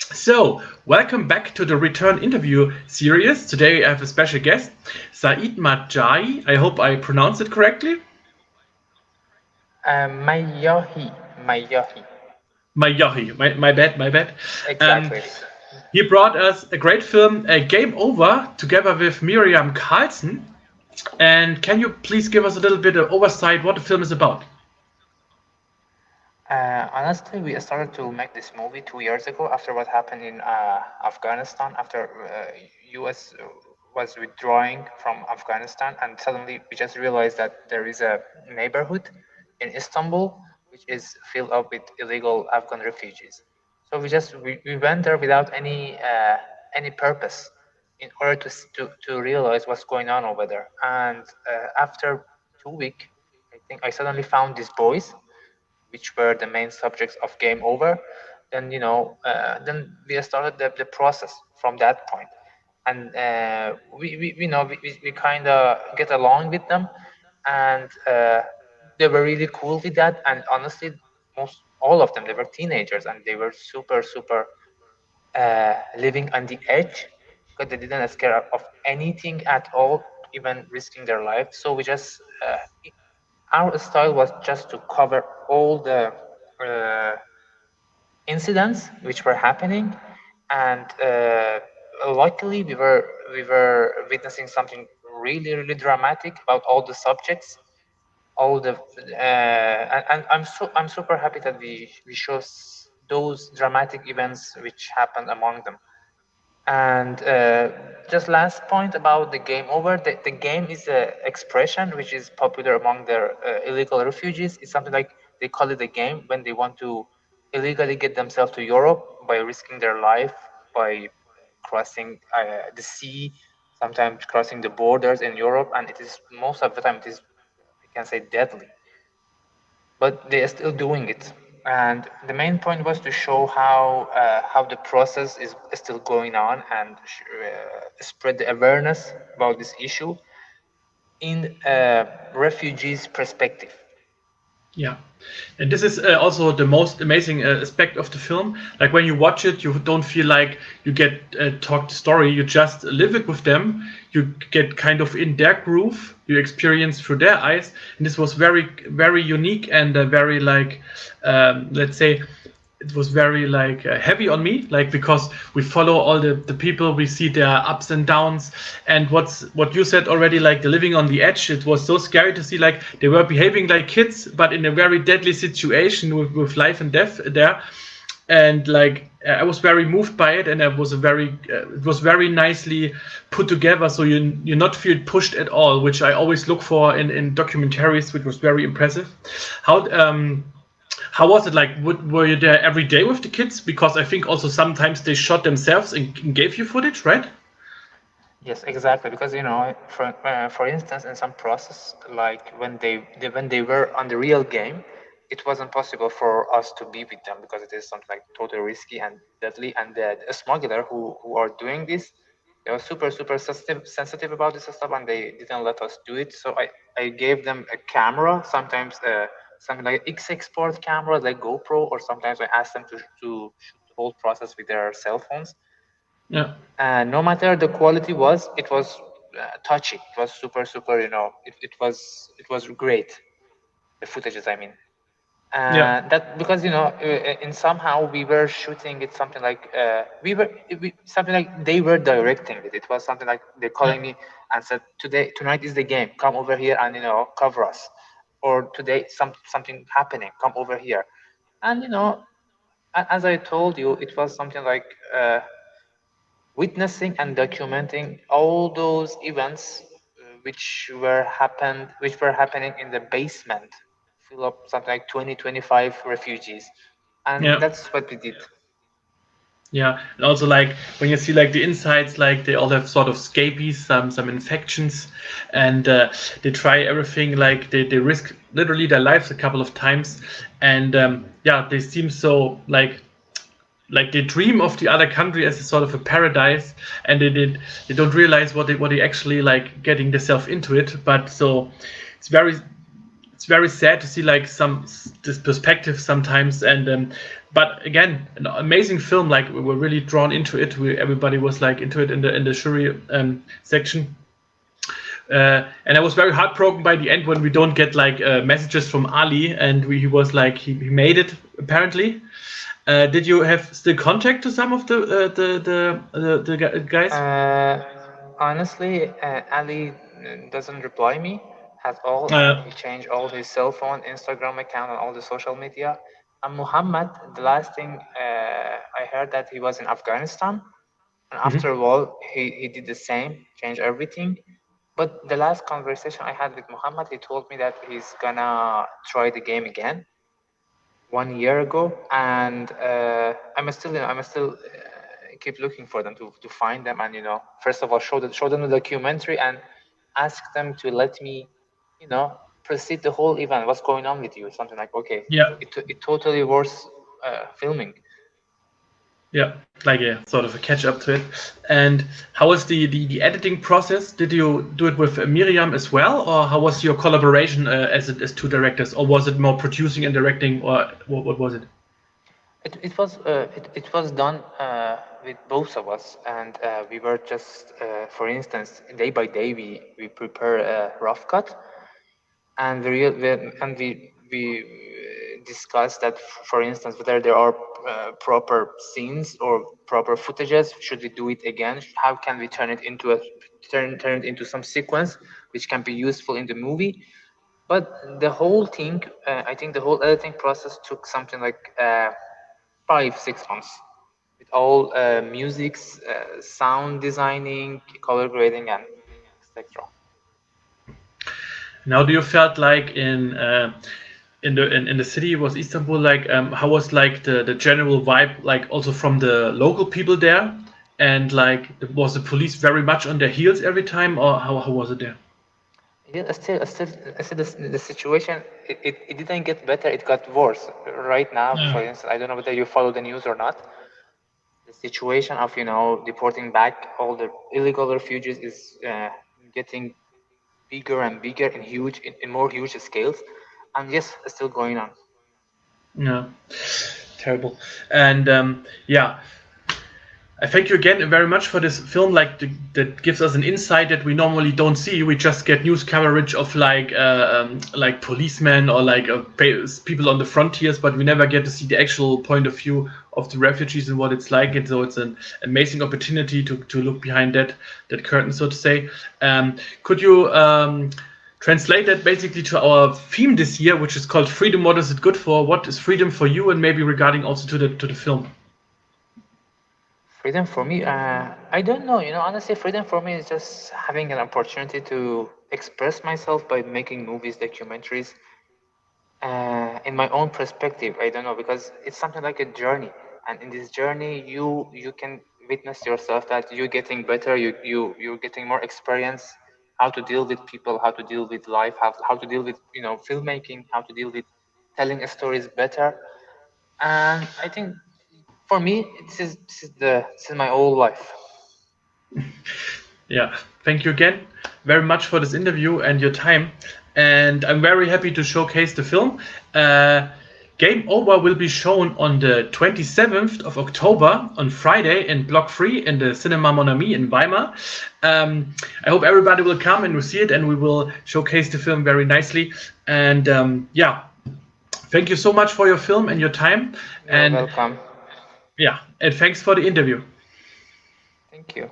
So, welcome back to the return interview series. Today I have a special guest, Saeed Mayahy. I hope I pronounced it correctly. Mayahy, Mayahy, Mayahy, my bad, my bad. Um, exactly. he brought us a great film, Game Over, together with Miriam Carlsen. And can you please give us a little bit of oversight what the film is about? Honestly, we started to make this movie 2 years ago after what happened in Afghanistan, after US was withdrawing from Afghanistan, and suddenly we just realized that there is a neighborhood in Istanbul which is filled up with illegal Afghan refugees. So we went there without any purpose in order to realize what's going on over there. And after 2 weeks, I think I suddenly found these boys which were the main subjects of Game Over, then then we started the process from that point, and we kind of get along with them, and they were really cool with that. And honestly, most all of them, they were teenagers, and they were super living on the edge because they didn't scare of anything at all, even risking their life. So we just our style was just to cover all the uh, incidents which were happening, and luckily we were witnessing something really dramatic about all the subjects, all the and I'm super happy that we show those dramatic events which happened among them. And just last point about the game over, the game is a expression which is popular among the illegal refugees. It's something like they call it a game when they want to illegally get themselves to Europe by risking their life, by crossing the sea, sometimes crossing the borders in Europe, and it is most of the time it is, I can say, deadly, but they are still doing it. And the main point was to show how the process is still going on, and spread the awareness about this issue in refugees' perspective. Yeah, and this is also the most amazing aspect of the film. Like when you watch it, you don't feel like you get talked story. You just live it with them. You get kind of in their groove. You experience through their eyes, and this was very unique and very like, let's say, it was very like heavy on me, like because we follow all the people, we see their ups and downs. And what you said already, like the living on the edge, it was so scary to see like they were behaving like kids but in a very deadly situation with life and death there. And like I was very moved by it, and it was very nicely put together, so you not feel pushed at all, which I always look for in documentaries, which was very impressive. How how was it like? Were you there every day with the kids? Because I think also sometimes they shot themselves and gave you footage, right? Yes, exactly. Because for instance, in some process, like when they were on the real game, it wasn't possible for us to be with them because it is something like totally risky and deadly. And the smuggler who are doing this, they were super sensitive about this stuff, and they didn't let us do it. So I gave them a camera, sometimes something like X export camera, like GoPro, or sometimes I asked them to shoot the whole process with their cell phones. Yeah, And no matter the quality was, it was touchy, it was super, it was great, the footages, I mean. yeah, That because in somehow we were shooting it something like something like they were directing it. It was something like they're yeah, calling me and said, tonight is the game, come over here and cover us, or today something happening, come over here. And as I told you, it was something like witnessing and documenting all those events which were happening in the basement, full of something like 20-25 refugees, and yeah. that's what we did. Yeah, and also like when you see like the insides, like they all have sort of scabies, some infections, and they try everything. Like they risk literally their lives a couple of times, and yeah, they seem so like they dream of the other country as a sort of a paradise, and they don't realize what they actually like getting themselves into it. But so it's very very sad to see like this perspective sometimes. And but again, an amazing film. Like we were really drawn into it. Everybody was like into it in the jury section. And I was very heartbroken by the end when we don't get like messages from Ali, and he was like he made it apparently. Did you have still contact to some of the guys? Honestly, Ali doesn't reply me at all. Uh, He changed all his cell phone, Instagram account, and all the social media. And Muhammad, the last thing I heard that he was in Afghanistan, and mhm. after a while he did the same, changed everything. But the last conversation I had with Muhammad, he told me that he's gonna try the game again 1 year ago, and I'm still keep looking for them to find them, and first of all show them the documentary and ask them to let me, proceed the whole event. What's going on with you? Something like, okay, Yeah. it totally worth filming. Yeah, like a sort of a catch up to it. And how was the editing process? Did you do it with Miriam as well, or how was your collaboration as two directors, or was it more producing and directing, or what was it? It was done with both of us, and we were just, for instance, day by day we prepare a rough cut, and we discuss that, for instance, whether there are proper scenes or proper footages. Should we do it again? How can we turn it into turn it into some sequence which can be useful in the movie? But the whole thing, I think the whole editing process took something like 5-6 months, with all musics, sound designing, color grading, and etc. Now, do you felt like in the city was Istanbul, like how was like the general vibe, like also from the local people there, and like was the police very much on their heels every time, or how was it there? Yeah, still the situation, it didn't get better, it got worse. Right now, for Yeah. instance, I don't know whether you follow the news or not. The situation of, deporting back all the illegal refugees is getting bigger and bigger in more huge scales. And yes, it's still going on. Yeah, terrible. And yeah, I thank you again very much for this film. Like that gives us an insight that we normally don't see. We just get news coverage of like policemen or like people on the frontiers, but we never get to see the actual point of view of the refugees and what it's like. And so it's an amazing opportunity to look behind that curtain, so to say. Could you translate that basically to our theme this year, which is called Freedom? What is it good for? What is freedom for you, and maybe regarding also to the film? Freedom for me, I don't know. Honestly, freedom for me is just having an opportunity to express myself by making movies, documentaries, in my own perspective. I don't know, because it's something like a journey, and in this journey, you can witness yourself that you're getting better. You're getting more experience, how to deal with people, how to deal with life, how to deal with filmmaking, how to deal with telling stories better. And I think for me, this is my whole life. Yeah, thank you again very much for this interview and your time. And I'm very happy to showcase the film. Game Over will be shown on the 27th of October on Friday in Block 3 in the Cinema Mon Ami in Weimar. I hope everybody will come and will see it, and we will showcase the film very nicely. And yeah, thank you so much for your film and your time. You're And welcome. yeah, and thanks for the interview. Thank you.